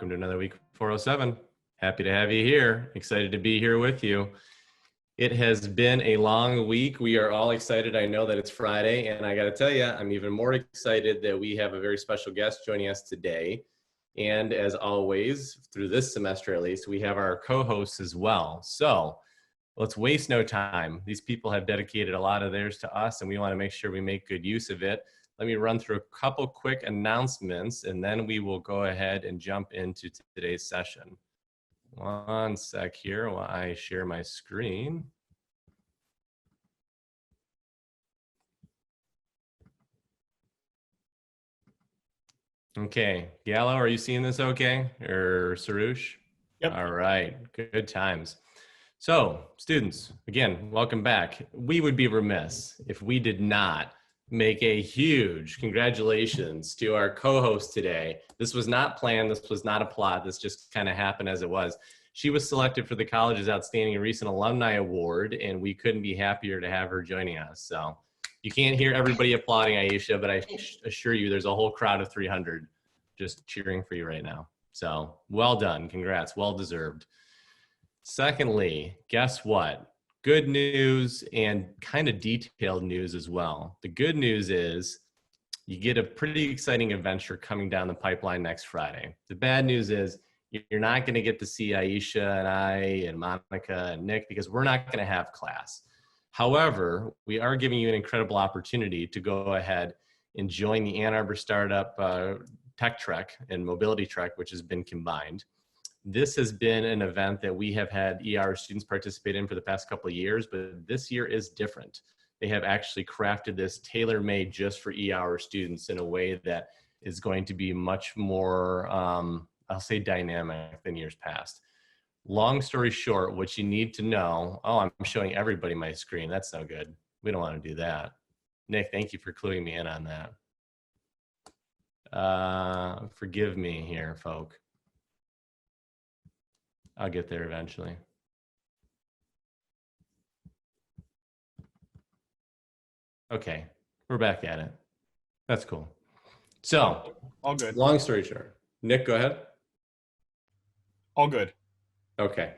welcome to another week 407. Happy to have you here. Excited to be here with you. It has been a long week. We are all excited. I know that it's Friday, and I got to tell you, I'm even more excited that we have a very special guest joining us today. And as always, through this semester at least, we have our co-hosts as well. So let's waste no time. These people have dedicated a lot of theirs to us, and we want to make sure we make good use of it. Let me run through a couple quick announcements, and then we will go ahead and jump into today's session. One sec here while I share my screen. Okay, Gallo, are you seeing this okay? Or Sarush? Yep. All right, good times. So, students, again, welcome back. We would be remiss if we did not make a huge congratulations to our co-host today. This was not planned. This was not a plot. This just kind of happened as it was. She was selected for the college's Outstanding Recent Alumni Award, and we couldn't be happier to have her joining us. So you can't hear everybody applauding Aisha, but I assure you there's a whole crowd of 300 just cheering for you right now. So well done. Congrats. Well deserved. Secondly, guess what? Good news and kind of detailed news as well. The good news is you get a pretty exciting adventure coming down the pipeline next Friday. The bad news is you're not going to get to see Aisha and I and Monica and Nick because we're not going to have class. However, we are giving you an incredible opportunity to go ahead and join the Ann Arbor Startup Tech Trek and Mobility Trek, which has been combined. This has been an event that we have had EHour students participate in for the past couple of years, but this year is different. They have actually crafted this tailor-made just for EHour students in a way that is going to be much more, I'll say, dynamic than years past. Long story short, what you need to know, oh, I'm showing everybody my screen. That's no good. We don't want to do that. Nick, thank you for cluing me in on that. Forgive me here, folk. I'll get there eventually. Okay, we're back at it. That's cool. So, all good. Long story short. Nick, go ahead. All good. Okay.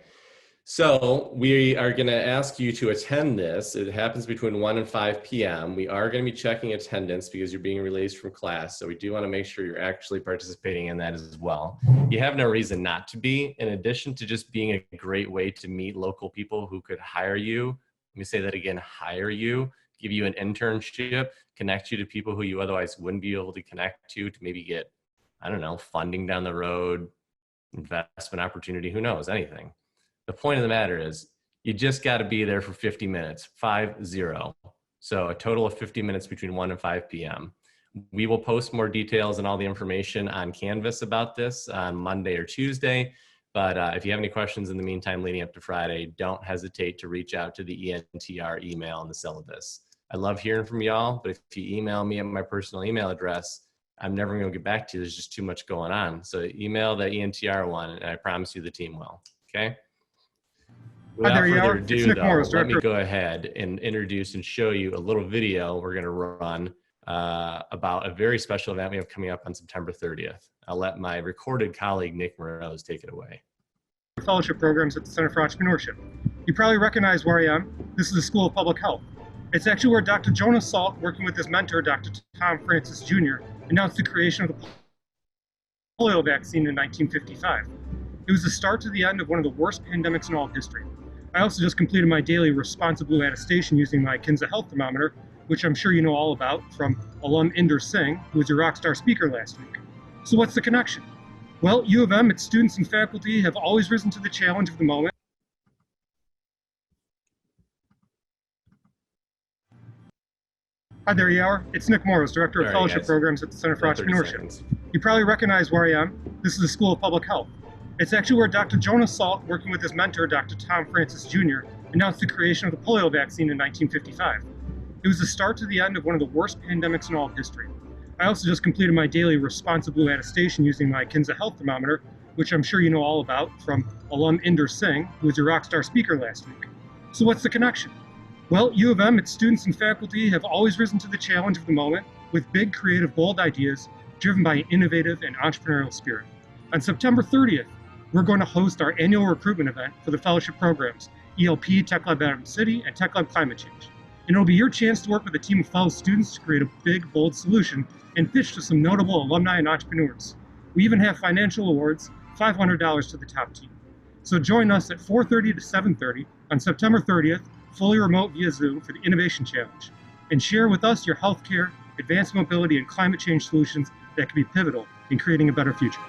So we are going to ask you to attend this. It happens between 1 and 5 p.m. We are going to be checking attendance because you're being released from class. So we do want to make sure you're actually participating in that as well. You have no reason not to be, in addition to just being a great way to meet local people who could hire you. Let me say that again, hire you, give you an internship, connect you to people who you otherwise wouldn't be able to connect to maybe get, I don't know, funding down the road, investment opportunity, who knows, anything. The point of the matter is you just got to be there for 50 minutes, 5-0. So a total of 50 minutes between 1 and 5 p.m. We will post more details and all the information on Canvas about this on Monday or Tuesday. But if you have any questions in the meantime leading up to Friday, don't hesitate to reach out to the ENTR email in the syllabus. I love hearing from y'all, but if you email me at my personal email address, I'm never going to get back to you. There's just too much going on. So email the ENTR one, and I promise you the team will. Okay? Without further ado, though, let me go ahead and introduce and show you a little video we're going to run about a very special event we have coming up on September 30th. I'll let my recorded colleague, Nick Morose, take it away. Fellowship programs at the Center for Entrepreneurship. You probably recognize where I am. This is the School of Public Health. It's actually where Dr. Jonas Salk, working with his mentor, Dr. Tom Francis Jr., announced the creation of the polio vaccine in 1955. It was the start to the end of one of the worst pandemics in all of history. I also just completed my daily responsible attestation using my Kinza health thermometer, which I'm sure you know all about from alum Inder Singh, who was your rock star speaker last week. So what's the connection? Well, U of M, its students and faculty have always risen to the challenge of the moment. Hi there, EHour. It's Nick Morris, Director of Fellowship Programs at the Center for Entrepreneurship. You probably recognize where I am. This is the School of Public Health. It's actually where Dr. Jonas Salk, working with his mentor, Dr. Tom Francis Jr., announced the creation of the polio vaccine in 1955. It was the start to the end of one of the worst pandemics in all of history. I also just completed my daily responsible attestation using my Kinza health thermometer, which I'm sure you know all about from alum Inder Singh, who was your rock star speaker last week. So what's the connection? Well, U of M, its students and faculty have always risen to the challenge of the moment with big, creative, bold ideas driven by an innovative and entrepreneurial spirit. On September 30th, we're going to host our annual recruitment event for the fellowship programs, ELP, Tech Lab Adam City, and Tech Lab Climate Change. And it'll be your chance to work with a team of fellow students to create a big, bold solution and pitch to some notable alumni and entrepreneurs. We even have financial awards, $500 to the top team. So join us at 4:30 to 7:30 on September 30th, fully remote via Zoom for the Innovation Challenge, and share with us your healthcare, advanced mobility, and climate change solutions that can be pivotal in creating a better future.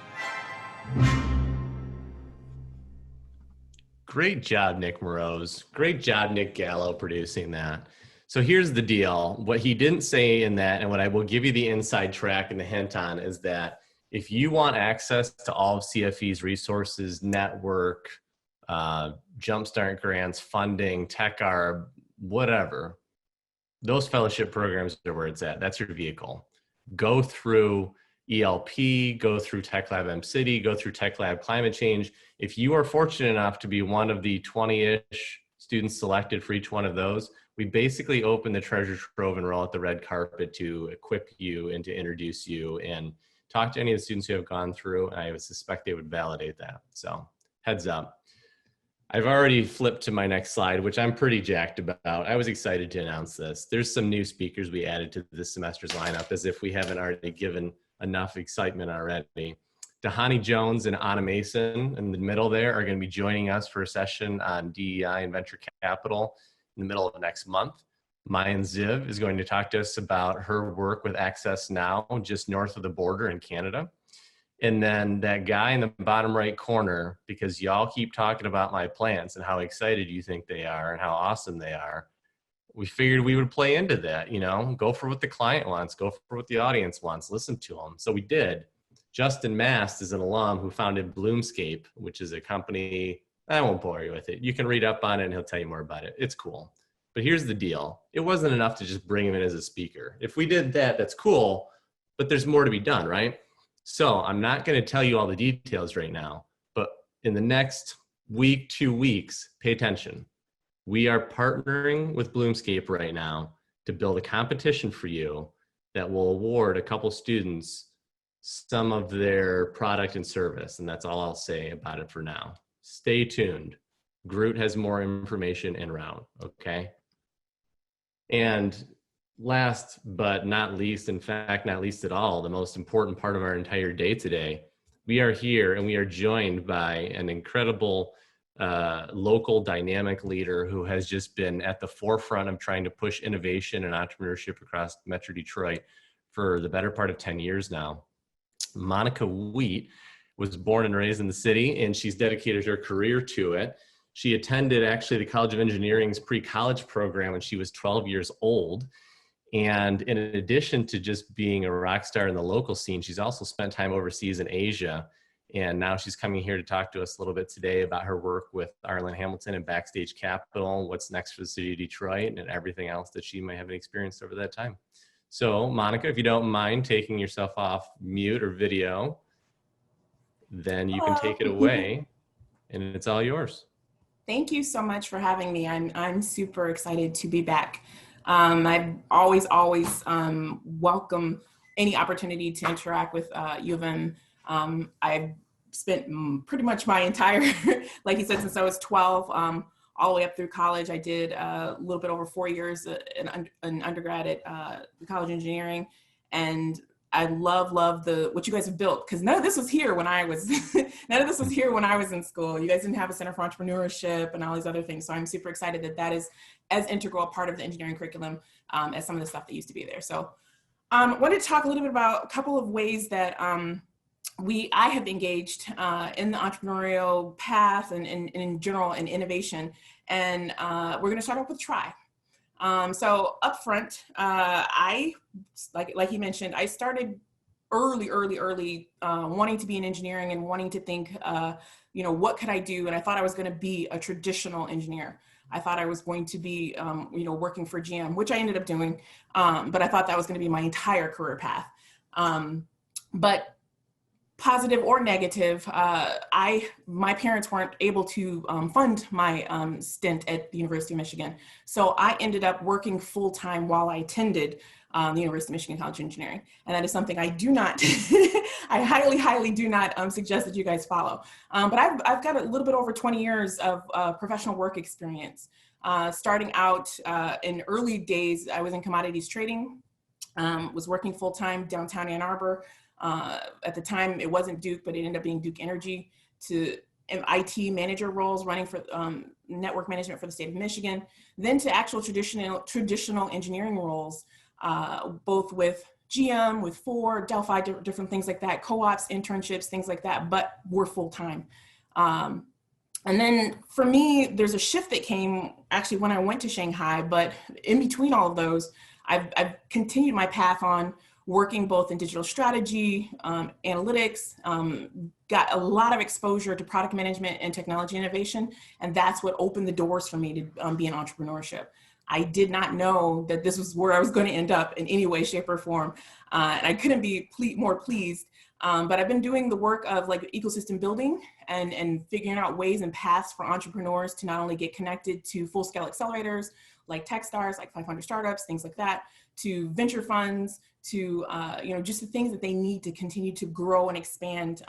Great job, Nick Morose. Great job, Nick Gallo, producing that. So here's the deal. What he didn't say in that, and what I will give you the inside track and the hint on, is that if you want access to all of CFE's resources, network, Jumpstart grants, funding, TechArb, whatever, those fellowship programs are where it's at. That's your vehicle. Go through ELP, go through Tech Lab M-City, go through Tech Lab Climate Change. If you are fortunate enough to be one of the 20-ish students selected for each one of those, we basically open the treasure trove and roll out the red carpet to equip you and to introduce you and talk to any of the students who have gone through, and I would suspect they would validate that. So heads up. I've already flipped to my next slide, which I'm pretty jacked about. I was excited to announce this. There's some new speakers we added to this semester's lineup, as if we haven't already given enough excitement already. Dahani Jones and Anna Mason in the middle there are going to be joining us for a session on DEI and venture capital in the middle of next month. Mayan Ziv is going to talk to us about her work with Access Now, just north of the border in Canada. And then that guy in the bottom right corner, because y'all keep talking about my plants and how excited you think they are and how awesome they are, we figured we would play into that, you know, go for what the client wants, go for what the audience wants, listen to them. So we did. Justin Mast is an alum who founded Bloomscape, which is a company, I won't bore you with it. You can read up on it and he'll tell you more about it. It's cool. But here's the deal. It wasn't enough to just bring him in as a speaker. If we did that, that's cool, but there's more to be done, right? So I'm not going to tell you all the details right now, but in the next week, 2 weeks, pay attention. We are partnering with Bloomscape right now to build a competition for you that will award a couple students some of their product and service. And that's all I'll say about it for now. Stay tuned. Groot has more information en route, okay? And last but not least, in fact, not least at all, the most important part of our entire day today, we are here and we are joined by an incredible local dynamic leader who has just been at the forefront of trying to push innovation and entrepreneurship across Metro Detroit for the better part of 10 years now. Monica Wheat was born and raised in the city, and she's dedicated her career to it. She attended actually the College of Engineering's pre-college program when she was 12 years old. And in addition to just being a rock star in the local scene, she's also spent time overseas in Asia. And now she's coming here to talk to us a little bit today about her work with Arlen Hamilton and Backstage Capital, what's next for the city of Detroit, and everything else that she might have experienced over that time. So Monica, if you don't mind taking yourself off mute or video, then you can take it away and it's all yours. Thank you so much for having me. I'm super excited to be back. I always welcome any opportunity to interact with U of M. I've spent pretty much my entire, like you said, since I was 12, all the way up through college. I did a little bit over 4 years in undergrad at the College of Engineering, and I love what you guys have built, because none of this was here when I was in school. You guys didn't have a Center for Entrepreneurship and all these other things. So I'm super excited that is as integral a part of the engineering curriculum as some of the stuff that used to be there. So I wanted to talk a little bit about a couple of ways that I have engaged in the entrepreneurial path and in general in innovation. And we're going to start off with try. So up front, I, like you mentioned, I started early, wanting to be in engineering and wanting to think, what could I do? And I thought I was going to be a traditional engineer. I thought I was going to be, working for GM, which I ended up doing. But I thought that was going to be my entire career path. But positive or negative, my parents weren't able to fund my stint at the University of Michigan. So I ended up working full-time while I attended the University of Michigan College of Engineering. And that is something I do not, I highly, highly do not suggest that you guys follow. But I've got a little bit over 20 years of professional work experience. Starting out in early days, I was in commodities trading, was working full-time downtown Ann Arbor. At the time, it wasn't Duke, but it ended up being Duke Energy, to IT manager roles, running for network management for the state of Michigan, then to actual traditional engineering roles, both with GM, with Ford, Delphi, different things like that, co-ops, internships, things like that, but were full-time. And then for me, there's a shift that came actually when I went to Shanghai, but in between all of those, I've continued my path on working both in digital strategy, analytics, got a lot of exposure to product management and technology innovation. And that's what opened the doors for me to be in entrepreneurship. I did not know that this was where I was going to end up in any way, shape, or form. And I couldn't be more pleased. But I've been doing the work of like ecosystem building and figuring out ways and paths for entrepreneurs to not only get connected to full-scale accelerators like Techstars, like 500 startups, things like that, to venture funds, to just the things that they need to continue to grow and expand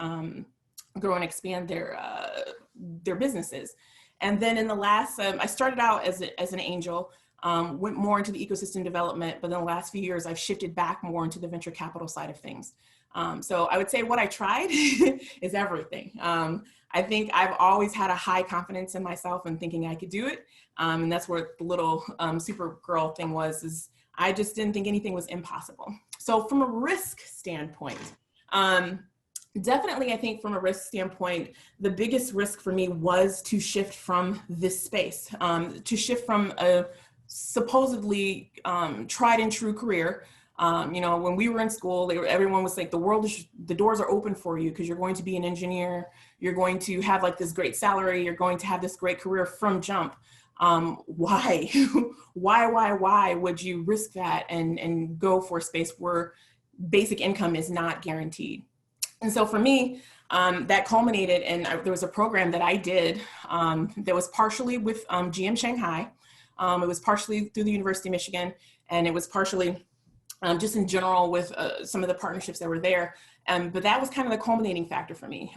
their businesses. And then in the last, I started out as an angel, went more into the ecosystem development, but in the last few years, I've shifted back more into the venture capital side of things. So I would say what I tried is everything. I think I've always had a high confidence in myself and thinking I could do it. And that's where the little Supergirl thing is I just didn't think anything was impossible. So from a risk standpoint, definitely I think from a risk standpoint, the biggest risk for me was to shift from this space, to shift from a supposedly tried and true career. When we were in school, everyone was like, the doors are open for you because you're going to be an engineer. You're going to have like this great salary. You're going to have this great career from jump. Why? why would you risk that and go for a space where basic income is not guaranteed? And so for me, that culminated in, there was a program that I did that was partially with GM Shanghai. It was partially through the University of Michigan, and it was partially just in general with some of the partnerships that were there. But that was kind of the culminating factor for me.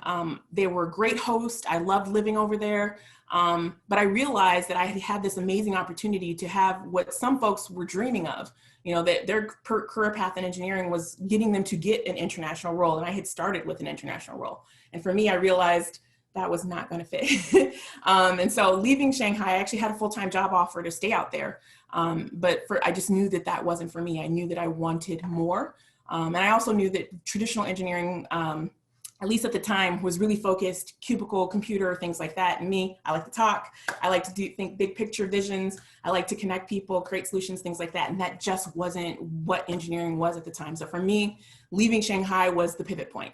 They were a great host. I loved living over there. But I realized that I had this amazing opportunity to have what some folks were dreaming of, that their career path in engineering was getting them to get an international role. And I had started with an international role. And for me, I realized that was not going to fit. And so leaving Shanghai, I actually had a full-time job offer to stay out there. But I just knew that wasn't for me. I knew that I wanted more. And I also knew that traditional engineering, at least at the time, was really focused, cubicle, computer, things like that. And me, I like to talk. I like to think big picture visions. I like to connect people, create solutions, things like that. And that just wasn't what engineering was at the time. So for me, leaving Shanghai was the pivot point.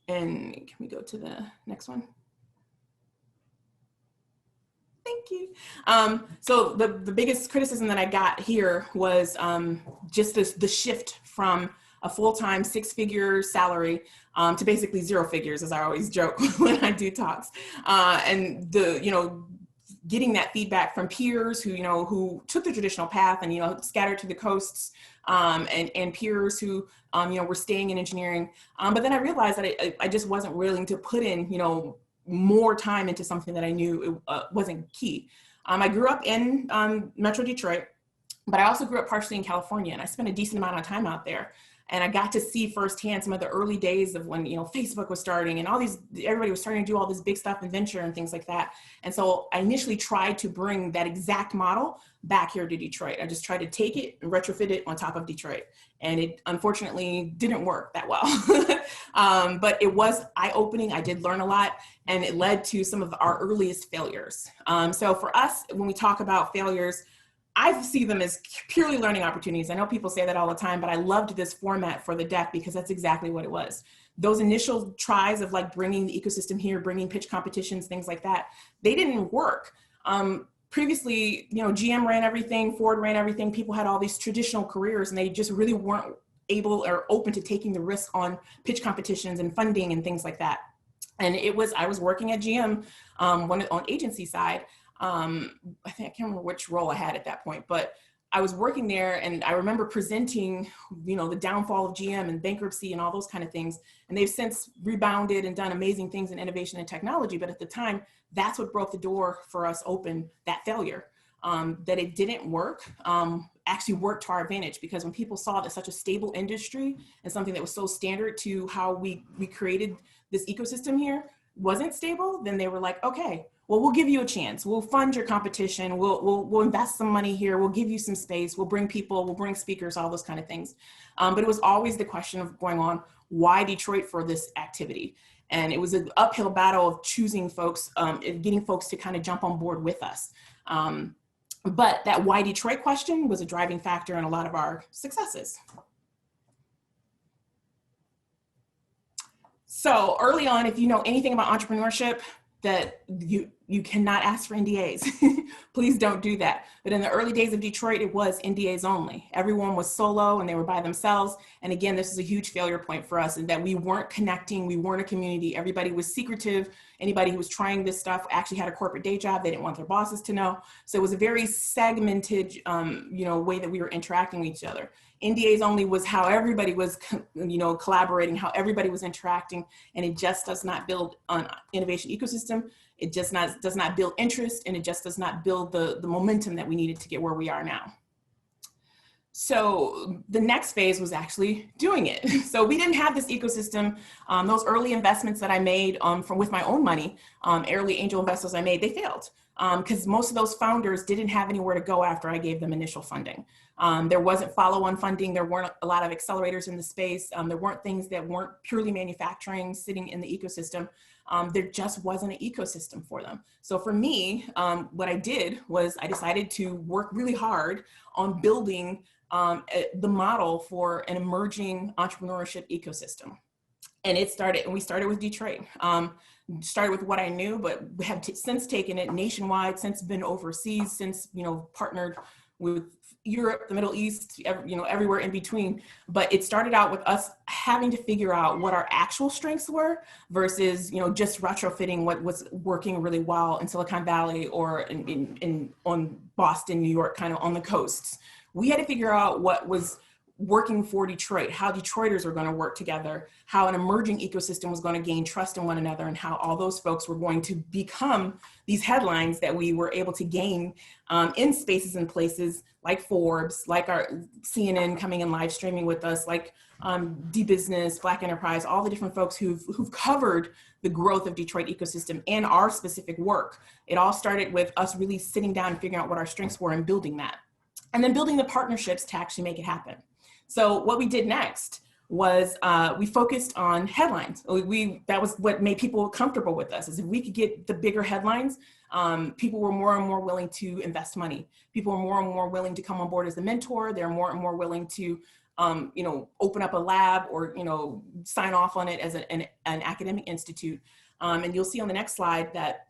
And can we go to the next one? Thank you. So the biggest criticism that I got here was just the shift from a full-time 6-figure salary to basically 0 figures, as I always joke when I do talks. And getting that feedback from peers who took the traditional path and scattered to the coasts, and peers who were staying in engineering. But then I realized that I just wasn't willing to put in more time into something that I knew wasn't key. I grew up in Metro Detroit, but I also grew up partially in California, and I spent a decent amount of time out there. And I got to see firsthand some of the early days of when, Facebook was starting and everybody was starting to do all this big stuff in venture and things like that. And so I initially tried to bring that exact model back here to Detroit. I just tried to take it and retrofit it on top of Detroit. And it unfortunately didn't work that well. But it was eye-opening. I did learn a lot, and it led to some of our earliest failures. So for us, when we talk about failures, I see them as purely learning opportunities. I know people say that all the time, but I loved this format for the deck because that's exactly what it was. Those initial tries of like bringing the ecosystem here, bringing pitch competitions, things like that, they didn't work. Previously, GM ran everything, Ford ran everything. People had all these traditional careers and they just really weren't able or open to taking the risk on pitch competitions and funding and things like that. And I was working at GM on agency side. I think I can't remember which role I had at that point, but I was working there, and I remember presenting, the downfall of GM and bankruptcy and all those kind of things. And they've since rebounded and done amazing things in innovation and technology. But at the time, that's what broke the door for us open, that failure, that it didn't work, actually worked to our advantage, because when people saw that such a stable industry and something that was so standard to how we created this ecosystem here wasn't stable, then they were like, okay, well, we'll give you a chance. We'll fund your competition. We'll invest some money here. We'll give you some space. We'll bring people, we'll bring speakers, all those kind of things. But it was always the question of going on, why Detroit for this activity? And it was an uphill battle of choosing folks, getting folks to kind of jump on board with us. But that why Detroit question was a driving factor in a lot of our successes. So early on, if you know anything about entrepreneurship, that you cannot ask for NDAs. Please don't do that. But in the early days of Detroit, it was NDAs only. Everyone was solo and they were by themselves. And again, this is a huge failure point for us, in that we weren't connecting, we weren't a community. Everybody was secretive. Anybody who was trying this stuff actually had a corporate day job. They didn't want their bosses to know. So it was a very segmented, way that we were interacting with each other. NDAs only was how everybody was, collaborating, how everybody was interacting, and it just does not build an innovation ecosystem. It just does not build interest, and it just does not build the momentum that we needed to get where we are now. So the next phase was actually doing it. So we didn't have this ecosystem. Those early investments that I made with my own money, early angel investors I made, they failed. Because most of those founders didn't have anywhere to go after I gave them initial funding. There wasn't follow-on funding. There weren't a lot of accelerators in the space. There weren't things that weren't purely manufacturing sitting in the ecosystem. There just wasn't an ecosystem for them. So for me, what I did was I decided to work really hard on building the model for an emerging entrepreneurship ecosystem. And we started with Detroit. Started with what I knew, but we have since taken it nationwide, since been overseas, since, partnered with Europe, the Middle East, everywhere in between. But it started out with us having to figure out what our actual strengths were versus, just retrofitting what was working really well in Silicon Valley or on Boston, New York, kind of on the coasts. We had to figure out what was working for Detroit, how Detroiters were going to work together, how an emerging ecosystem was going to gain trust in one another, and how all those folks were going to become these headlines that we were able to gain in spaces and places like Forbes, like our CNN coming and live streaming with us, like D-Business, Black Enterprise, all the different folks who've covered the growth of Detroit ecosystem and our specific work. It all started with us really sitting down and figuring out what our strengths were and building that. And then building the partnerships to actually make it happen. So what we did next was we focused on headlines. That was what made people comfortable with us, is if we could get the bigger headlines, people were more and more willing to invest money. People were more and more willing to come on board as a mentor. They're more and more willing to, open up a lab or, sign off on it as an academic institute. And you'll see on the next slide that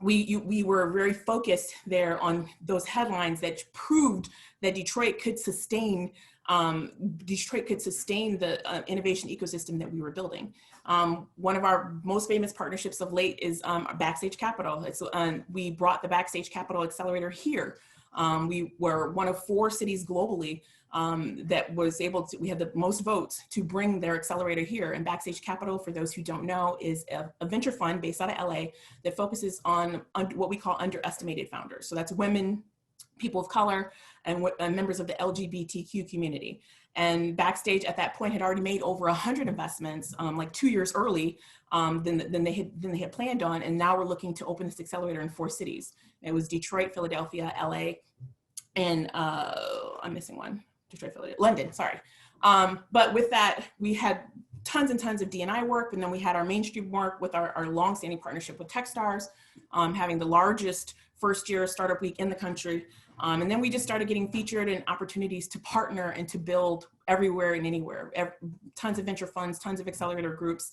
we were very focused there on those headlines that proved that Detroit could sustain the innovation ecosystem that we were building. One of our most famous partnerships of late is Backstage Capital. We brought the Backstage Capital Accelerator here. We were one of 4 cities globally that was able to, we had the most votes to bring their accelerator here. And Backstage Capital, for those who don't know, is a venture fund based out of LA that focuses on what we call underestimated founders. So that's women, people of color, and members of the LGBTQ community. And Backstage at that point had already made over 100 investments, like 2 years early than they had planned on. And now we're looking to open this accelerator in 4 cities. It was Detroit, Philadelphia, LA, and I'm missing one. Detroit, Philadelphia, London, sorry. But with that, we had tons and tons of D&I work, and then we had our mainstream work with our longstanding partnership with Techstars, having the largest first-year startup week in the country. And then we just started getting featured in opportunities to partner and to build everywhere and anywhere. Tons of venture funds, tons of accelerator groups.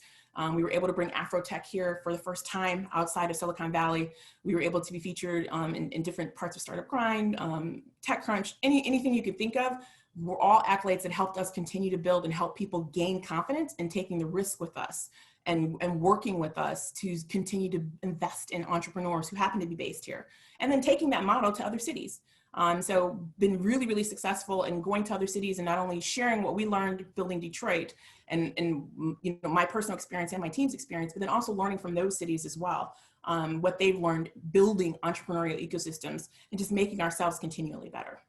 We were able to bring Afrotech here for the first time outside of Silicon Valley. We were able to be featured in different parts of Startup Grind, TechCrunch, anything you could think of. were all accolades that helped us continue to build and help people gain confidence in taking the risk with us and working with us to continue to invest in entrepreneurs who happen to be based here. And then taking that model to other cities. So been really, really successful in going to other cities and not only sharing what we learned building Detroit and you know, my personal experience and my team's experience, but then also learning from those cities as well, what they've learned building entrepreneurial ecosystems and just making ourselves continually better.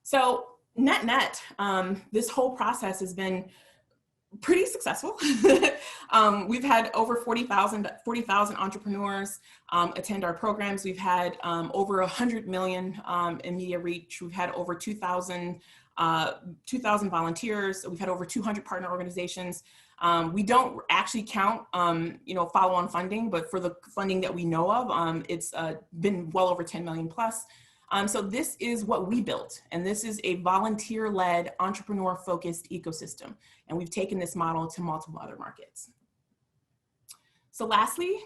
So NetNet, this whole process has been pretty successful. We've had over 40,000 entrepreneurs attend our programs. We've had over 100 million in media reach. We've had over 2,000 volunteers. We've had over 200 partner organizations. We don't actually count, you know, follow-on funding, but for the funding that we know of, it's been well over 10 million plus. So this is what we built, and this is a volunteer-led, entrepreneur-focused ecosystem. And we've taken this model to multiple other markets. So lastly,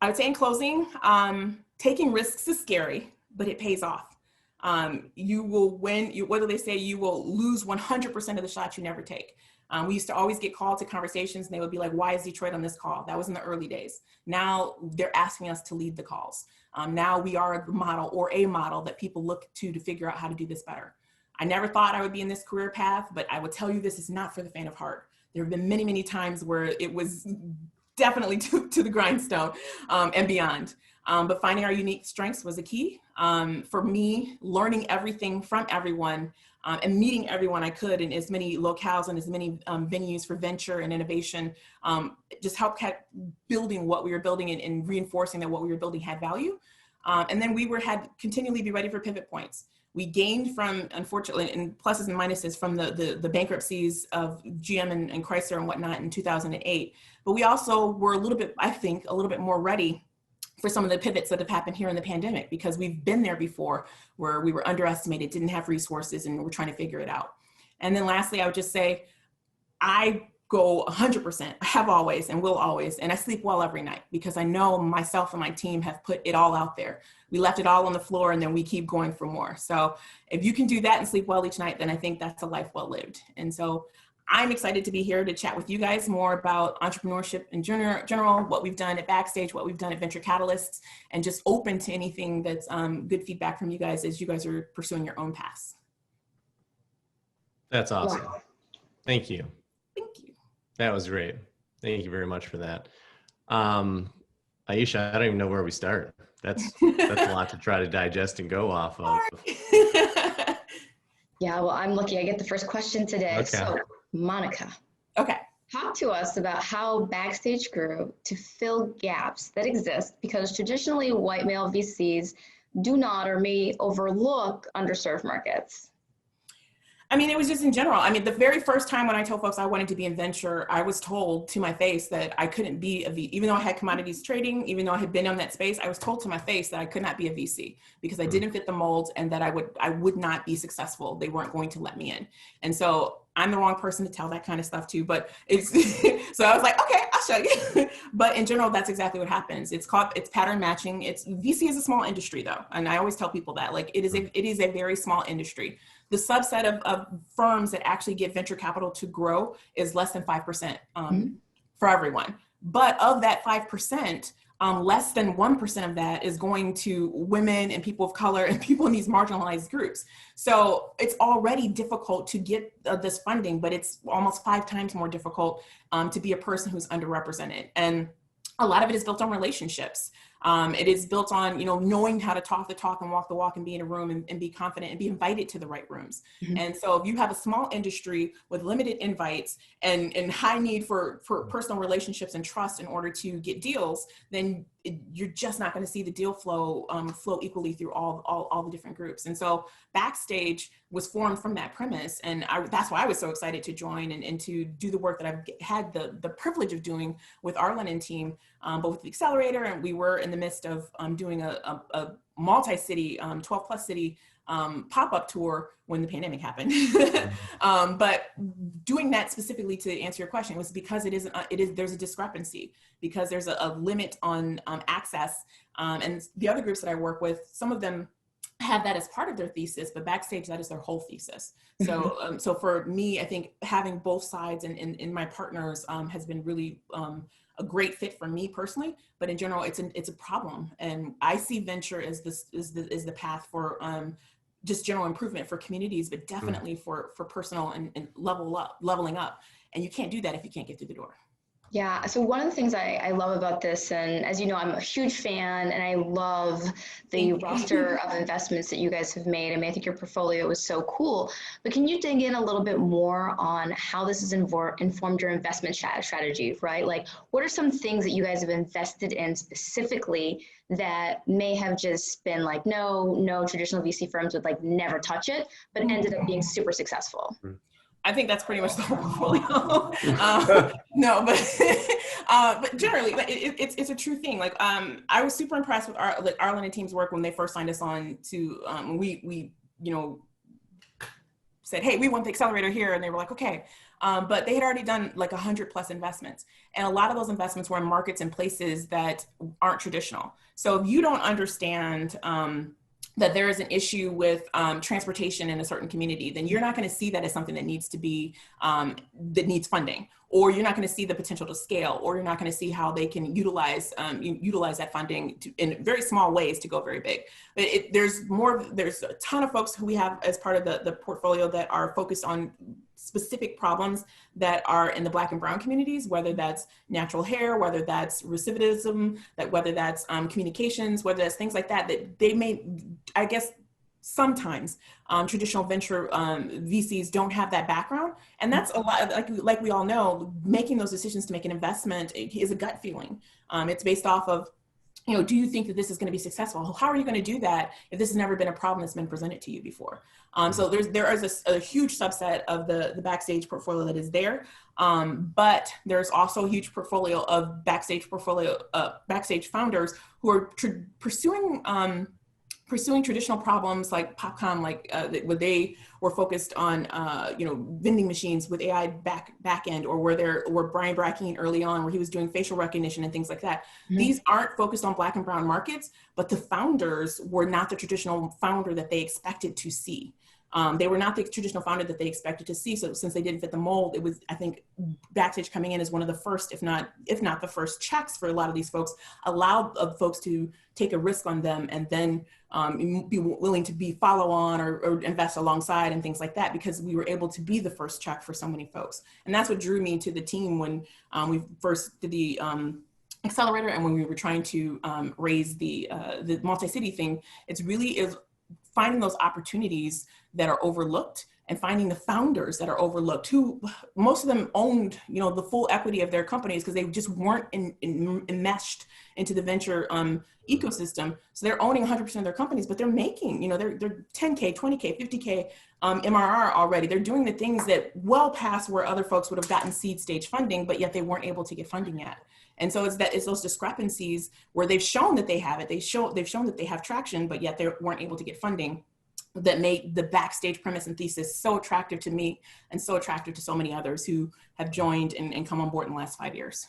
I would say in closing, taking risks is scary, but it pays off. You will win, what do they say? You will lose 100% of the shots you never take. We used to always get called to conversations and they would be like, why is Detroit on this call? That was in the early days. Now they're asking us to lead the calls. Now we are the model or a model that people look to figure out how to do this better. I never thought I would be in this career path, but I would tell you this is not for the faint of heart. There have been many, many times where it was definitely to the grindstone and beyond. But finding our unique strengths was a key. For me, learning everything from everyone and meeting everyone I could in as many locales and as many venues for venture and innovation just helped building what we were building and reinforcing that what we were building had value. And then we had continually be ready for pivot points. We gained from, unfortunately, and pluses and minuses from the bankruptcies of GM and Chrysler and whatnot in 2008. But we also were a little bit, I think, a little bit more ready for some of the pivots that have happened here in the pandemic, because we've been there before where we were underestimated, didn't have resources, and we're trying to figure it out. And then lastly, I would just say, I go 100%, I have always and will always, and I sleep well every night because I know myself and my team have put it all out there. We left it all on the floor and then we keep going for more. So if you can do that and sleep well each night, then I think that's a life well lived. And so I'm excited to be here to chat with you guys more about entrepreneurship in general, what we've done at Backstage, what we've done at Venture Catalysts, and just open to anything that's good feedback from you guys as you guys are pursuing your own paths. That's awesome. Wow. Thank you. Thank you. That was great. Thank you very much for that. Aisha, I don't even know where we start. That's a lot to try to digest and go off of. Yeah, well, I'm lucky I get the first question today. Okay. So, Monica. Okay. Talk to us about how Backstage grew to fill gaps that exist because traditionally white male VCs do not or may overlook underserved markets. I mean, it was just in general. I mean, the very first time when I told folks I wanted to be in venture, I was told to my face that I couldn't be a VC. Even though I had commodities trading, even though I had been on that space, I was told to my face that I could not be a VC because I didn't fit the mold and that I would not be successful. They weren't going to let me in. And so I'm the wrong person to tell that kind of stuff to, but it's, so I was like, okay, I'll show you. But in general, that's exactly what happens. It's pattern matching. VC is a small industry though. And I always tell people that, like, it is a very small industry. The subset of firms that actually get venture capital to grow is less than 5% for everyone. But of that 5%, less than 1% of that is going to women and people of color and people in these marginalized groups. So it's already difficult to get this funding, but it's almost 5 times more difficult to be a person who's underrepresented. And a lot of it is built on relationships. It is built on, knowing how to talk the talk and walk the walk and be in a room and be confident and be invited to the right rooms. Mm-hmm. And so if you have a small industry with limited invites and high need for personal relationships and trust in order to get deals, then you're just not going to see the deal flow equally through all the different groups. And so Backstage was formed from that premise. And that's why I was so excited to join and to do the work that I've had the privilege of doing with Arlen and team, both with the accelerator, and we were in the midst of doing a multi-city, 12 plus city pop-up tour when the pandemic happened. But doing that specifically to answer your question was because there's a discrepancy, because there's a limit on access. And the other groups that I work with, some of them have that as part of their thesis, but Backstage, that is their whole thesis. So, so for me, I think having both sides and my partners has been really a great fit for me personally. But in general, it's a problem, and I see venture as the path for just general improvement for communities, but definitely for personal and leveling up. And you can't do that if you can't get through the door. Yeah, so one of the things I love about this, and as you know, I'm a huge fan, and I love the roster of investments that you guys have made. I mean, I think your portfolio is so cool, but can you dig in a little bit more on how this has informed your investment strategy, right? Like, what are some things that you guys have invested in specifically that may have just been like, no traditional VC firms would like never touch it, but ended up being super successful? I think that's pretty much the whole portfolio. No, but generally, it's a true thing. Like, I was super impressed with Arlen and team's work when they first signed us on to, we said, hey, we want the accelerator here. And they were like, okay. But they had already done like 100+ investments. And a lot of those investments were in markets and places that aren't traditional. So if you don't understand, that there is an issue with transportation in a certain community, then you're not going to see that as something that needs to be, that needs funding, or you're not going to see the potential to scale, or you're not going to see how they can utilize that funding in very small ways to go very big. But there's a ton of folks who we have as part of the portfolio that are focused on specific problems that are in the Black and Brown communities, whether that's natural hair, whether that's recidivism, whether that's communications, whether that's things like that, that they may, I guess, sometimes traditional venture VCs don't have that background. And that's a lot, like we all know, making those decisions to make an investment is a gut feeling. It's based off of, do you think that this is going to be successful? How are you going to do that if this has never been a problem that's been presented to you before? So there is a huge subset of the Backstage portfolio that is there, but there's also a huge portfolio of Backstage founders who are pursuing traditional problems like PopCom, where they were focused on, vending machines with AI back end, or where Brian Brackeen early on, where he was doing facial recognition and things like that. Mm-hmm. These aren't focused on Black and Brown markets, but the founders were not the traditional founder that they expected to see. They were not the traditional founder that they expected to see. So since they didn't fit the mold, it was, I think, Backstage coming in as one of the first, if not the first checks for a lot of these folks, allowed folks to take a risk on them and then be willing to follow on or invest alongside and things like that, because we were able to be the first check for so many folks. And that's what drew me to the team when we first did the accelerator, and when we were trying to raise the multi-city thing. It's really finding those opportunities that are overlooked and finding the founders that are overlooked, who most of them owned, the full equity of their companies because they just weren't enmeshed into the venture ecosystem. So they're owning 100% of their companies, but they're making, they're 10K, 20K, 50K MRR already. They're doing the things that well past where other folks would have gotten seed stage funding, but yet they weren't able to get funding yet. And so it's those discrepancies where they've shown that they have it. They've shown that they have traction, but yet they weren't able to get funding, that made the Backstage premise and thesis so attractive to me and so attractive to so many others who have joined and come on board in the last 5 years.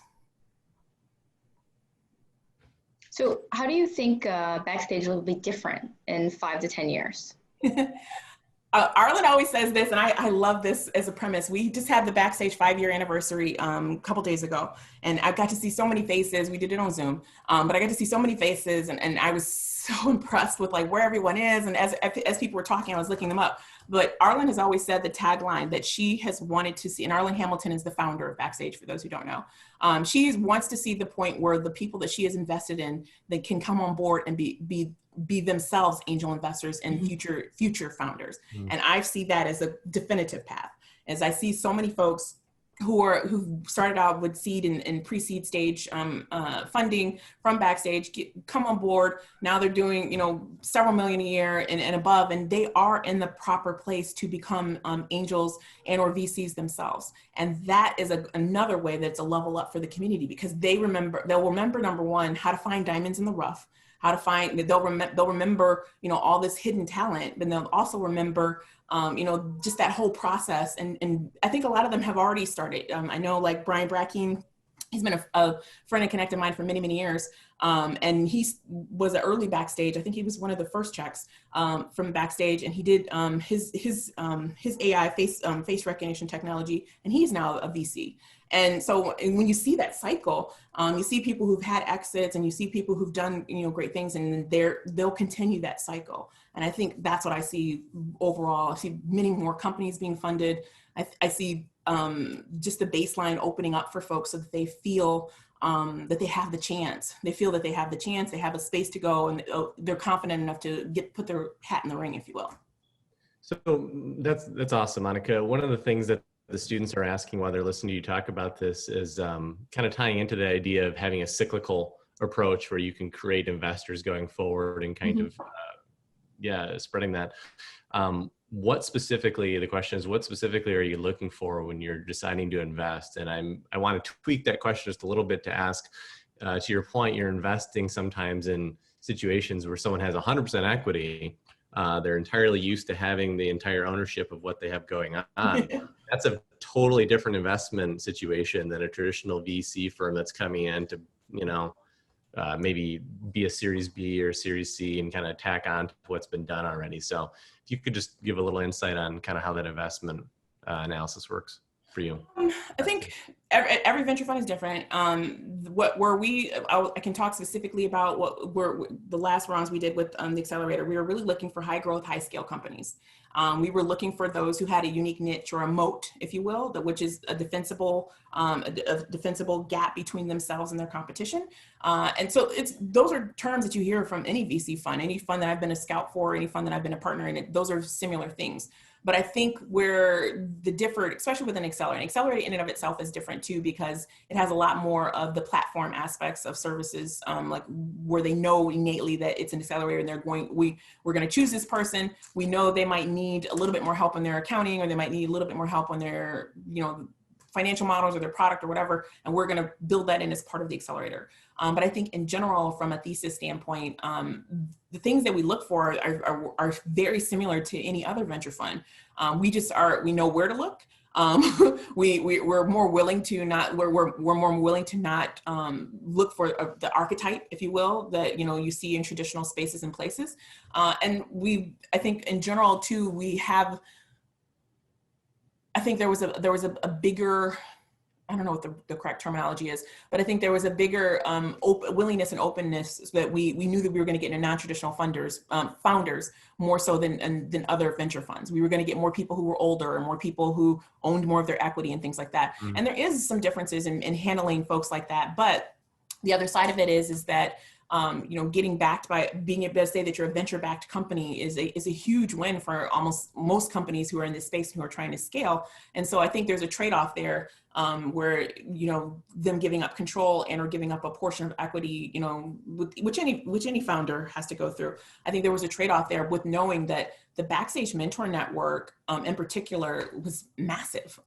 So how do you think Backstage will be different in 5 to 10 years? Arlen always says this, and I love this as a premise. We just had the Backstage 5-year anniversary a couple days ago, and I got to see so many faces. We did it on Zoom, but I got to see so many faces, and I was so impressed with where everyone is. And as people were talking, I was looking them up. But Arlen has always said the tagline that she has wanted to see, and Arlen Hamilton is the founder of Backstage, for those who don't know. She wants to see the point where the people that she has invested in, that can come on board and be themselves angel investors and future founders. Mm-hmm. And I see that as a definitive path, as I see so many folks who started out with seed and pre-seed stage funding from Backstage, come on board. Now they're doing, several million a year and above, and they are in the proper place to become angels and or VCs themselves. And that is another way that's a level up for the community, because they'll remember, number one, how to find diamonds in the rough, they'll remember, all this hidden talent, but they'll also remember, just that whole process. And I think a lot of them have already started. I know, like Brian Brackeen, he's been a friend and connect of mine for many, many years. And he was an early Backstage. I think he was one of the first checks from Backstage, and he did his AI face recognition technology, and he's now a VC. And so when you see that cycle, you see people who've had exits, and you see people who've done great things, and they'll continue that cycle. And I think that's what I see overall. I see many more companies being funded. I see just the baseline opening up for folks so that they feel that they have the chance. They feel that they have the chance. They have a space to go, and they're confident enough to put their hat in the ring, if you will. So that's awesome, Monica. One of the things that the students are asking while they're listening to you talk about this is kind of tying into the idea of having a cyclical approach where you can create investors going forward and kind of, spreading that. What specifically, the question is, what specifically are you looking for when you're deciding to invest? And I want to tweak that question just a little bit to ask, to your point, you're investing sometimes in situations where someone has 100% equity. They're entirely used to having the entire ownership of what they have going on. That's a totally different investment situation than a traditional VC firm that's coming in to, maybe be a Series B or Series C and kind of tack on to what's been done already. So if you could just give a little insight on kind of how that investment analysis works for you. I think every venture fund is different. I can talk specifically about what were the last rounds we did with the accelerator. We were really looking for high growth, high scale companies. We were looking for those who had a unique niche or a moat, if you will, which is a defensible gap between themselves and their competition. And so those are terms that you hear from any VC fund, any fund that I've been a scout for, any fund that I've been a partner in. Those are similar things. But I think where the different, especially with an accelerator in and of itself is different too, because it has a lot more of the platform aspects of services, like where they know innately that it's an accelerator and we're going to choose this person. We know they might need a little bit more help on their accounting, or they might need a little bit more help on their, financial models or their product or whatever. And we're going to build that in as part of the accelerator. But I think in general, from a thesis standpoint, the things that we look for are very similar to any other venture fund. We know where to look. We're more willing to not look for the archetype, if you will, that you see in traditional spaces and places. And I think in general too, I think there was a bigger, I don't know what the correct terminology is, but I think there was a bigger willingness and openness so that we knew that we were going to get into non-traditional founders more so than other venture funds. We were going to get more people who were older and more people who owned more of their equity and things like that. Mm-hmm. And there is some differences in handling folks like that. But the other side of it is that getting backed by being able to say that you're a venture-backed company is a huge win for almost most companies who are in this space and who are trying to scale. And so I think there's a trade-off there where them giving up control and or giving up a portion of equity, which any founder has to go through. I think there was a trade-off there with knowing that the Backstage Mentor Network in particular was massive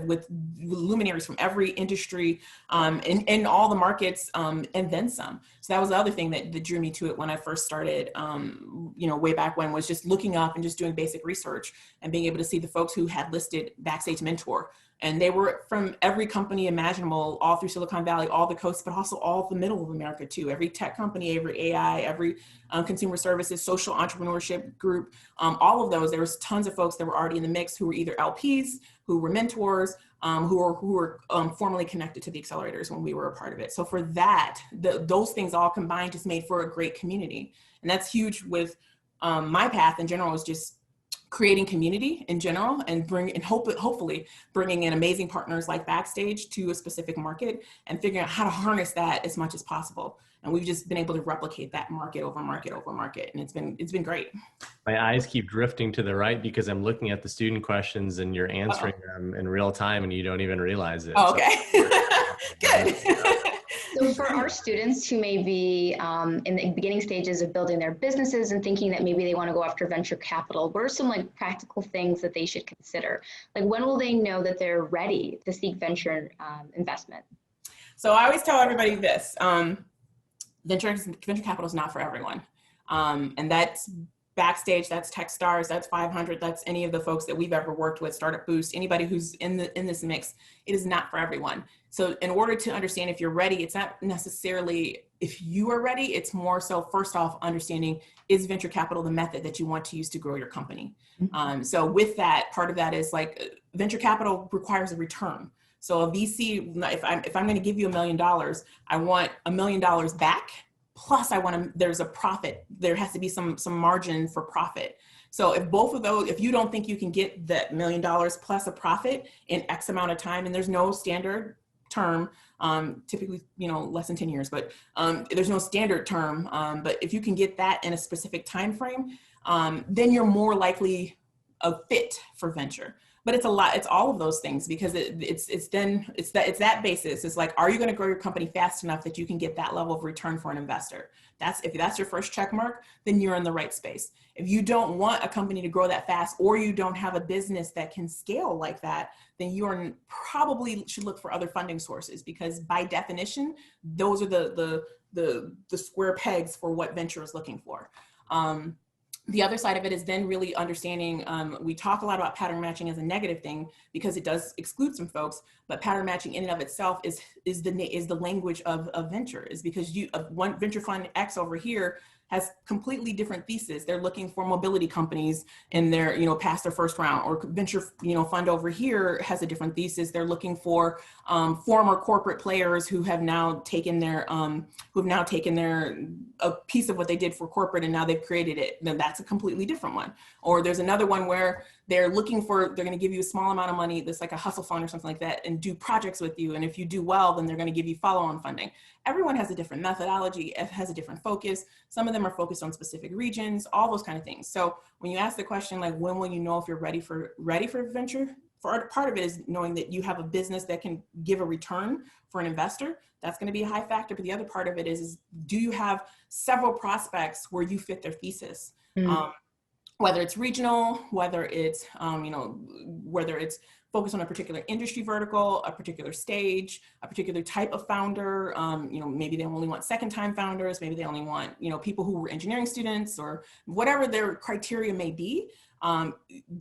with luminaries from every industry in all the markets and then some. So that was the other thing that drew me to it when I first started, way back when, was just looking up and just doing basic research and being able to see the folks who had listed Backstage Mentor. And they were from every company imaginable, all through Silicon Valley, all the coasts, but also all the middle of America too. Every tech company, every AI, every consumer services, social entrepreneurship group, all of those. There was tons of folks that were already in the mix who were either LPs, who were mentors, who were formally connected to the accelerators when we were a part of it. So for that, those things all combined just made for a great community. And that's huge with my path in general, is just creating community in general and hopefully bringing in amazing partners like Backstage to a specific market and figuring out how to harness that as much as possible. And we've just been able to replicate that market over market over market. And it's been great. My eyes keep drifting to the right because I'm looking at the student questions and you're answering them in real time and you don't even realize it. Oh, okay. So. Good. So for our students who may be in the beginning stages of building their businesses and thinking that maybe they want to go after venture capital, what are some practical things that they should consider? When will they know that they're ready to seek venture investment? So I always tell everybody this, venture capital is not for everyone. And that's Backstage, that's Techstars, that's 500, that's any of the folks that we've ever worked with, Startup Boost, anybody who's in this mix. It is not for everyone. So in order to understand if you're ready, it's not necessarily if you are ready, it's more so first off, understanding, is venture capital the method that you want to use to grow your company? So with that, part of that is like venture capital requires a return. So a VC, if I'm going to give you $1 million, I want $1 million back. Plus there's a profit. There has to be some margin for profit. So if both of those, if you don't think you can get that $1 million plus a profit in X amount of time, and there's no standard term, typically, less than 10 years, but there's no standard term. But if you can get that in a specific time frame, then you're more likely a fit for venture. But it's all of those things, because it's that basis. It's like, are you going to grow your company fast enough that you can get that level of return for an investor? If that's your first check mark, then you're in the right space. If you don't want a company to grow that fast, or you don't have a business that can scale like that, then you probably should look for other funding sources, because by definition, those are the square pegs for what venture is looking for. The other side of it is then really understanding, we talk a lot about pattern matching as a negative thing because it does exclude some folks, but pattern matching in and of itself is the language of venture, is because one venture fund X over here has completely different thesis. They're looking for mobility companies in their, past their first round, or venture, fund over here has a different thesis. They're looking for former corporate players who have now taken a piece of what they did for corporate, and now they've created it. Then that's a completely different one. Or there's another one where they're going to give you a small amount of money, that's like a hustle fund or something like that, and do projects with you. And if you do well, then they're going to give you follow-on funding. Everyone has a different methodology, has a different focus. Some of them are focused on specific regions, all those kind of things. So when you ask the question, like, when will you know if you're ready for venture? Part of it is knowing that you have a business that can give a return for an investor. That's going to be a high factor. But the other part of it is do you have several prospects where you fit their thesis? Whether it's regional, whether it's focused on a particular industry vertical, a particular stage, a particular type of founder. Maybe they only want second-time founders. Maybe they only want, people who were engineering students, or whatever their criteria may be.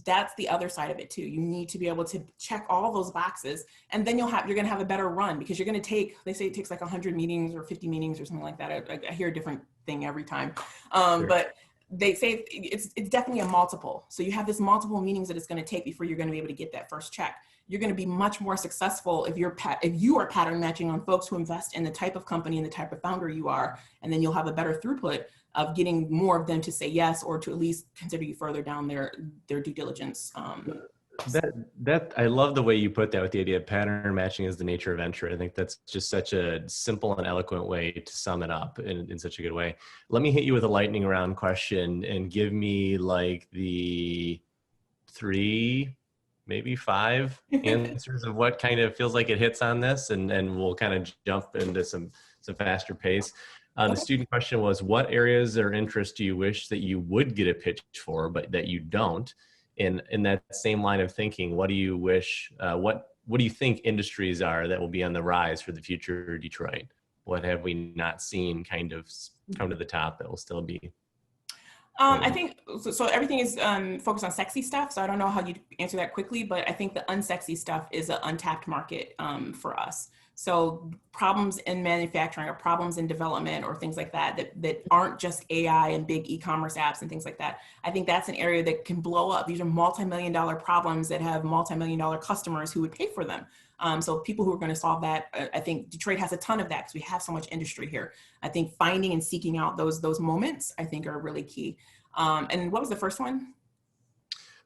That's the other side of it too. You need to be able to check all those boxes, and then you're going to have a better run, because you're going to they say it takes like 100 meetings or 50 meetings or something like that. I hear a different thing every time. Sure. But they say it's definitely a multiple. So you have this multiple meetings that it's going to take before you're going to be able to get that first check. You're going to be much more successful if you are pattern matching on folks who invest in the type of company and the type of founder you are, and then you'll have a better throughput of getting more of them to say yes, or to at least consider you further down their due diligence. I love the way you put that, with the idea of pattern matching is the nature of venture. I think that's just such a simple and eloquent way to sum it up in such a good way. Let me hit you with a lightning round question and give me like the 3, maybe 5 answers of what kind of feels like it hits on this, and we'll kind of jump into some faster pace. The student question was, what areas or interests do you wish that you would get a pitch for, but that you don't? In that same line of thinking, what do you wish, what do you think industries are that will be on the rise for the future of Detroit? What have we not seen kind of come to the top that will still be? I think, so everything is focused on sexy stuff. So I don't know how you answer that quickly, but I think the unsexy stuff is an untapped market for us. So problems in manufacturing, or problems in development, or things like that aren't just AI and big e-commerce apps and things like that. I think that's an area that can blow up. These are multi-million-dollar problems that have multi-million-dollar customers who would pay for them. So people who are going to solve that, I think Detroit has a ton of that because we have so much industry here. I think finding and seeking out those moments, I think, are really key. And what was the first one?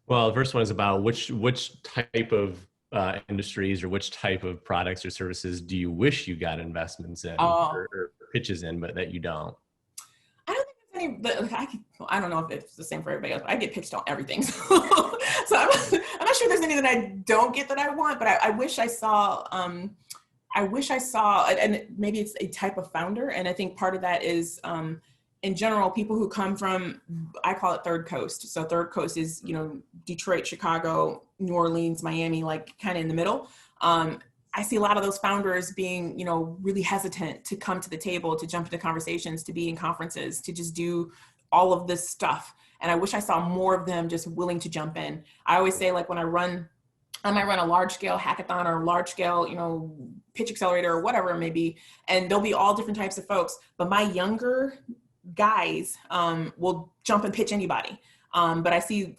Well, the first one is about which type of industries, or which type of products or services do you wish you got investments in or pitches in, but that you don't? I don't think there's any, I don't know if it's the same for everybody else, but I get pitched on everything. So I'm not sure there's any that I don't get that I want, but I wish I saw, and maybe it's a type of founder. And I think part of that is, in general, people who come from, I call it third coast. So third coast is, Detroit, Chicago, New Orleans, Miami, like kind of in the middle. I see a lot of those founders being, really hesitant to come to the table, to jump into conversations, to be in conferences, to just do all of this stuff. And I wish I saw more of them just willing to jump in. I always say, like, when I might run a large scale hackathon or large scale, pitch accelerator or whatever it may be, and there'll be all different types of folks, but my younger guys will jump and pitch anybody. But I see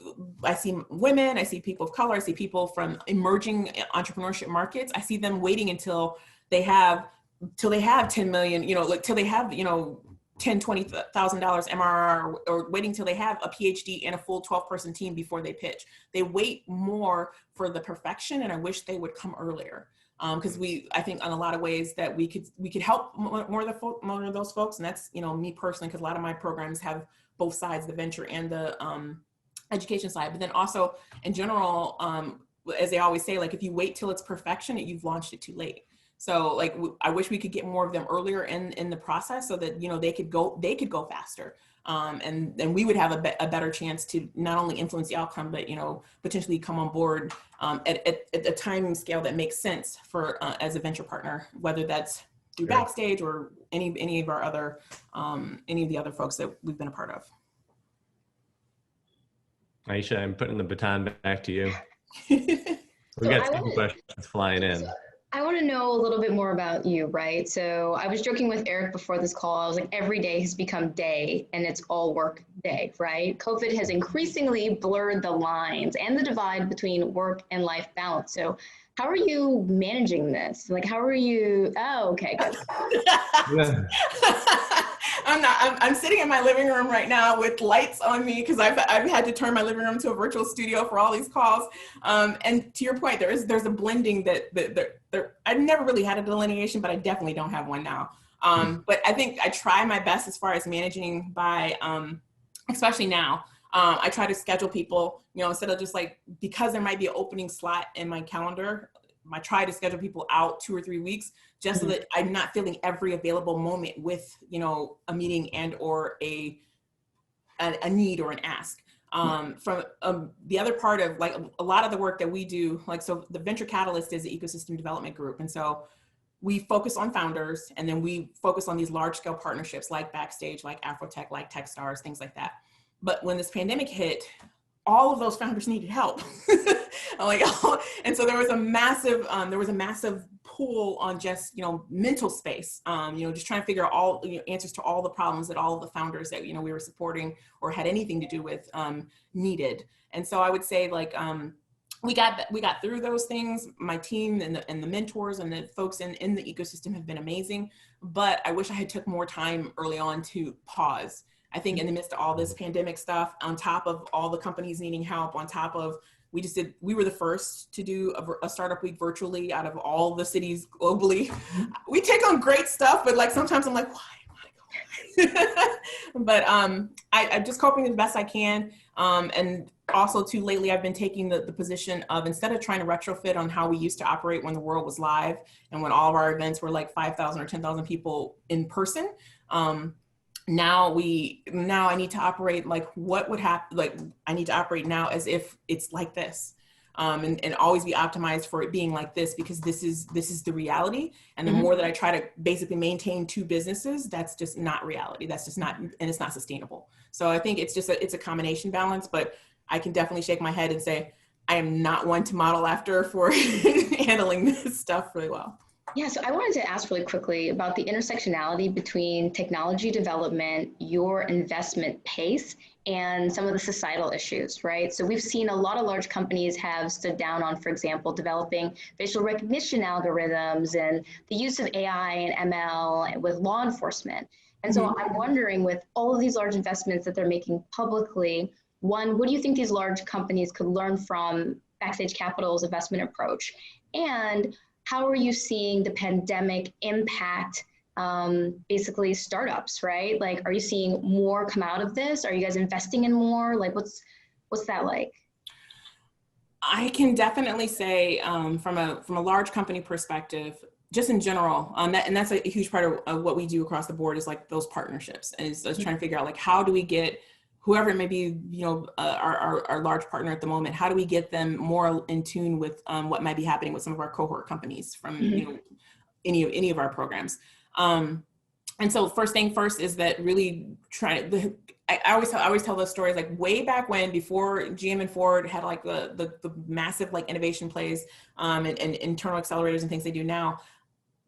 women, I see people of color, I see people from emerging entrepreneurship markets. I see them waiting until they have 10 million, till they have, $10,000, $20,000 MRR, or waiting till they have a PhD and a full 12-person team before they pitch. They wait more for the perfection, and I wish they would come earlier. Because I think in a lot of ways that we could help more of those folks, and that's, me personally, because a lot of my programs have both sides, the venture and the education side. But then also in general, as they always say, like, if you wait till it's perfection, you've launched it too late. So, like, I wish we could get more of them earlier in the process, so that they could go faster, and we would have a better chance to not only influence the outcome, but potentially come on board at a time scale that makes sense for as a venture partner, whether that's through Backstage or any of our other any of the other folks that we've been a part of. Aisha, I'm putting the baton back to you. We got some questions flying in. I want to know a little bit more about you, right? So I was joking with Eric before this call. I was like, every day has become day, and it's all work day, right? COVID has increasingly blurred the lines and the divide between work and life balance. So how are you managing this? Like, how are you? Oh, okay, good. I'm sitting in my living room right now with lights on me, because I've had to turn my living room to a virtual studio for all these calls. And to your point, there's a blending that I've never really had a delineation, but I definitely don't have one now. But I think I try my best as far as managing by, especially now, I try to schedule people, instead of just like, because there might be an opening slot in my calendar, I try to schedule people out 2 or 3 weeks, just so that I'm not filling every available moment with, a meeting and or a need or an ask. From the other part of, like, a lot of the work that we do, like, so the Venture Catalyst is the ecosystem development group. And so we focus on founders, and then we focus on these large scale partnerships like Backstage, like Afrotech, like Techstars, things like that. But when this pandemic hit, all of those founders needed help. And so there was a massive pool on just, mental space, just trying to figure out all answers to all the problems that all of the founders that, we were supporting or had anything to do with needed. And so I would say, like, we got through those things. My team and the mentors and the folks in the ecosystem have been amazing, but I wish I had took more time early on to pause. I think in the midst of all this pandemic stuff, on top of all the companies needing help, on top of, we were the first to do a startup week virtually out of all the cities globally. We take on great stuff, but, like, sometimes I'm like, why am I going? But I'm just coping as best I can. And also too, lately I've been taking the position of, instead of trying to retrofit on how we used to operate when the world was live and when all of our events were like 5,000 or 10,000 people in person, now I need to operate like what would happen. Like, I need to operate now as if it's like this, and always be optimized for it being like this, because this is the reality. And the more that I try to basically maintain 2 businesses, that's just not reality. That's just not, and it's not sustainable. So I think it's a combination balance, but I can definitely shake my head and say, I am not one to model after for handling this stuff really well. Yeah, so I wanted to ask really quickly about the intersectionality between technology development, your investment pace, and some of the societal issues, right? So we've seen a lot of large companies have stood down on, for example, developing facial recognition algorithms and the use of AI and ML with law enforcement. And so I'm wondering, with all of these large investments that they're making publicly, one, what do you think these large companies could learn from Backstage Capital's investment approach? And how are you seeing the pandemic impact basically startups, right? Like, are you seeing more come out of this? Are you guys investing in more? Like, what's that like? I can definitely say from a large company perspective, just in general, and that's a huge part of what we do across the board, is like those partnerships, and is trying to figure out, like, how do we get whoever it may be, our large partner at the moment, how do we get them more in tune with what might be happening with some of our cohort companies from any of our programs. And so first thing first is that really I always tell those stories, like way back when, before GM and Ford had like the massive like innovation plays and internal accelerators and things they do now.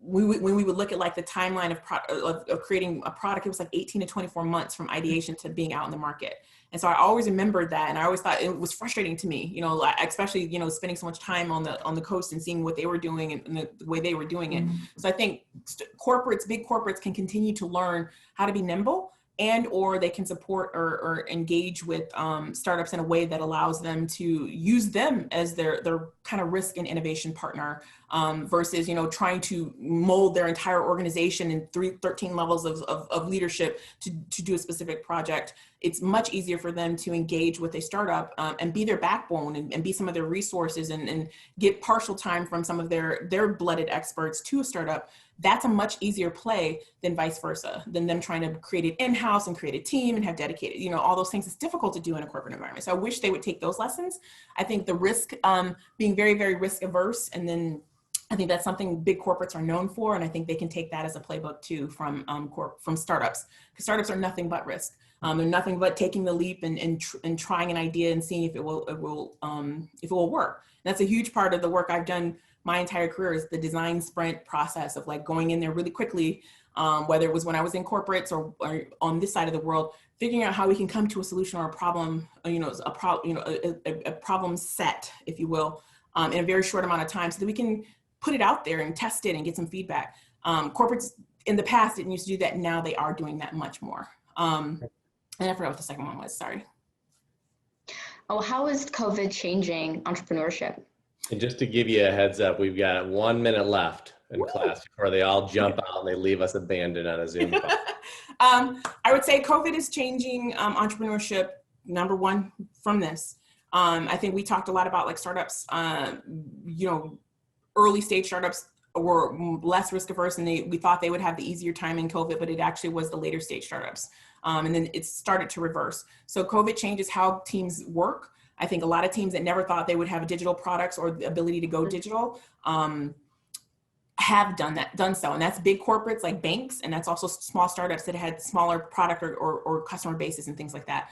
When we would look at like the timeline of creating a product, it was like 18 to 24 months from ideation to being out in the market. And so I always remembered that, and I always thought it was frustrating to me, you know, especially, you know, spending so much time on the coast and seeing what they were doing and the way they were doing it. So I think big corporates can continue to learn how to be nimble, and or they can support or engage with startups in a way that allows them to use them as their kind of risk and innovation partner, versus, you know, trying to mold their entire organization in 13 levels of leadership to do a specific project. It's much easier for them to engage with a startup and be their backbone and be some of their resources and get partial time from some of their blooded experts to a startup. That's a much easier play than vice versa, than them trying to create it in-house and create a team and have dedicated, you know, all those things. It's difficult to do in a corporate environment. So I wish they would take those lessons. I think the risk, being very, very risk averse, and then I think that's something big corporates are known for. And I think they can take that as a playbook too from startups, because startups are nothing but risk. They're nothing but taking the leap and trying an idea and seeing if it will work. And that's a huge part of the work I've done my entire career, is the design sprint process of like going in there really quickly, whether it was when I was in corporates or on this side of the world, figuring out how we can come to a solution or a problem, you know, a problem set, if you will, in a very short amount of time, so that we can put it out there and test it and get some feedback. Corporates in the past didn't used to do that. Now they are doing that much more. And I forgot what the second one was, sorry. Oh, how is COVID changing entrepreneurship? And just to give you a heads up, we've got 1 minute left in class before they all jump out and they leave us abandoned on a Zoom call. I would say COVID is changing entrepreneurship, number one, from this. I think we talked a lot about like startups, you know, early stage startups were less risk averse, and we thought they would have the easier time in COVID, but it actually was the later stage startups. And then it started to reverse. So COVID changes how teams work. I think a lot of teams that never thought they would have digital products or the ability to go digital have done so. And that's big corporates like banks, and that's also small startups that had smaller product or customer bases and things like that.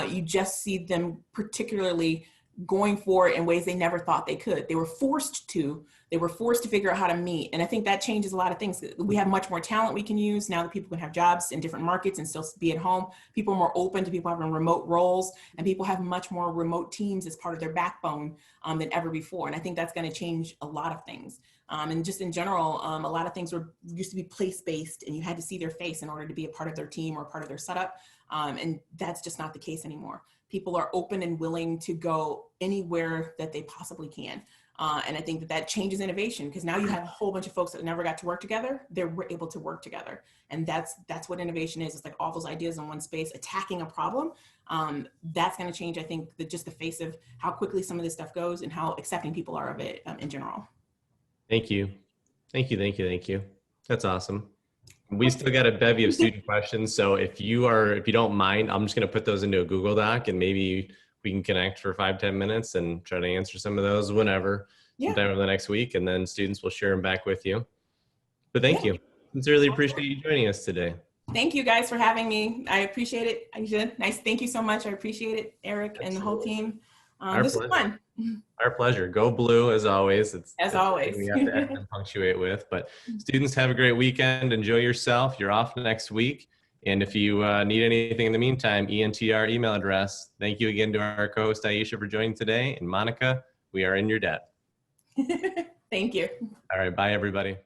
You just see them particularly going for it in ways they never thought they could. They were forced to figure out how to meet. And I think that changes a lot of things. We have much more talent we can use now that people can have jobs in different markets and still be at home. People are more open to people having remote roles, and people have much more remote teams as part of their backbone than ever before. And I think that's going to change a lot of things. And just in general, a lot of things used to be place-based, and you had to see their face in order to be a part of their team or part of their setup. And that's just not the case anymore. People are open and willing to go anywhere that they possibly can. And I think that changes innovation, because now you have a whole bunch of folks that never got to work together. They're able to work together. And that's what innovation is. It's like all those ideas in one space, attacking a problem. That's going to change, I think, just the face of how quickly some of this stuff goes and how accepting people are of it in general. Thank you. Thank you. Thank you. Thank you. That's awesome. We still got a bevy of student questions. So if you don't mind, I'm just going to put those into a Google Doc, and maybe we can connect for 5-10 minutes and try to answer some of those whenever, sometime over the next week, and then students will share them back with you. But thank you. Sincerely appreciate you joining us today. Thank you guys for having me. I appreciate it. Nice. Thank you so much. I appreciate it, Eric. Absolutely. And the whole team. This was fun. Our pleasure. Go blue, as always. As always. We have to add and punctuate with. But students, have a great weekend. Enjoy yourself. You're off next week. And if you need anything in the meantime, ENTR email address. Thank you again to our co-host Aisha for joining today. And Monica, we are in your debt. Thank you. All right. Bye, everybody.